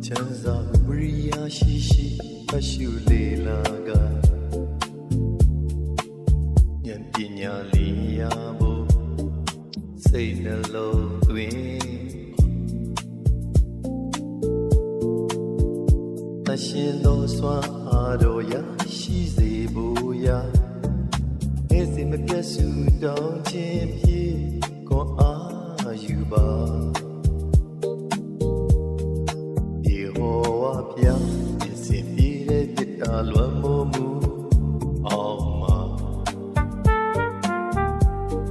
ချမ်းသာဝိရိယရှိရှိအရှုလေလာကဉာဏ်ပညာလေးရဖို့စိတ်နှလုံးသွင်းအရှင်သောစွမ်းအားတော်ရရှိစေဖို့ရာနေ့စဉ်မပြတ်စုတောင်းခြင်းဖြင့်ခွန်အားယူပါယေဟောဝါဘုရားအစဉ်ပြေတဲ့ပြစ်တာလွန်မို့မှုအောင်မှာ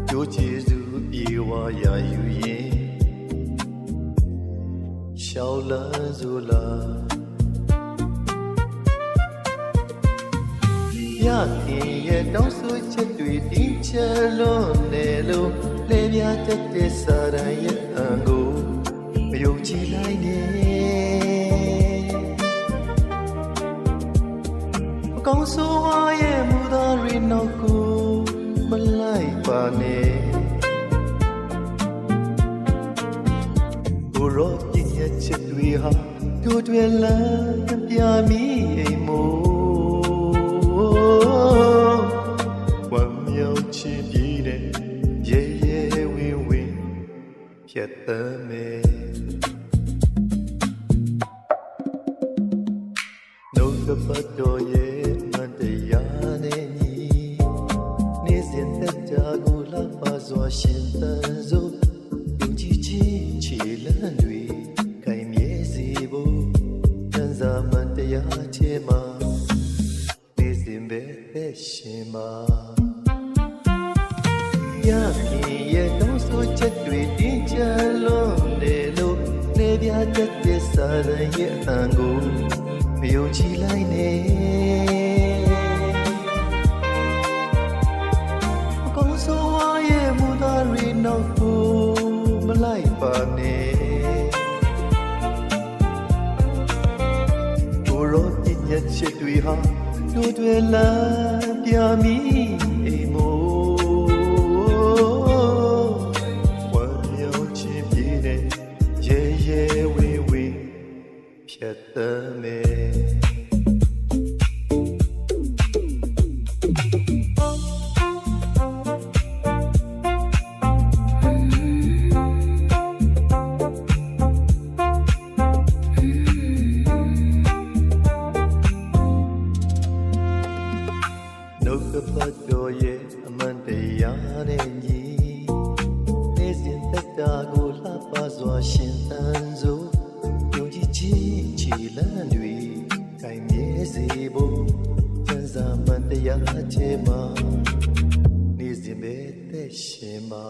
ကျိုးကျေးဇူးပြေဝါရယူရင်ရှောင်းလန်းစို့လားရခင်ရဲ့တောင်းဆိုချက်တွေတင်းချလွန်နေလို့လေပြားတတ်တဲ့စာရန်ရဲ့အံကိုမယုံကြည်လိုက်နဲ့အကောင်းဆုံးရဲ့မူသားတွေနောက်ကိုမလိုက်ပါနဲ့ကိုရောပြည့်ညက်ချက်တွေဟာတို့တွေလမ်းပြမိအိမ်မို့ဝမ်းမြောက်ချစ်ပြီးတဲ့ရဲရဲဝင်းဝင်းဖြတ်သမ်းမယ်နှုတ်ကပတ်တော်ရဲ့မတရားနဲ့ညီနေ့စဉ်သက်တာကိုလှပစွာရှင်သန်စို့ယုံကြည်ခြင်းခြေလမ်းတွေခိုင်မြဲစေဖို့တန်စာမန်တရားချေမှာရှင်မာရခင်ရဲ့တောင်းဆိုချက်တွေတင်းချလွန်တယ်လို့လေပြားတတ်တဲ့စာရန်ရဲ့အံကိုမယုံကြည်လိုက်နဲ့အကောင်းဆုံးရဲ့မူသားတွေနောက်ကိုမလိုက်ပါနဲ့ကိုရောပြည့်ညက်ချက်တွေဟာတို့တွေလာပြမိအိမ်မို့ဝမ်းမြောက်ခြင်းပြေတဲ့ရဲရဲဝေးဝေးဖြတ်သမ်းမယ်နှုတ်ကပတ်တော်ရဲ့အမှန်တရားနဲ့ညီနေ့စဉ်သက်တာကိုလှပစွာရှင်သန်စို့ယုံကြည်ခြင်းခြေလမ်းတွေခိုင်မြဲစေဖို့စံစာမှန်တရားချေမှာနေ့စဉ်ပဲသက်ရှင်မှာ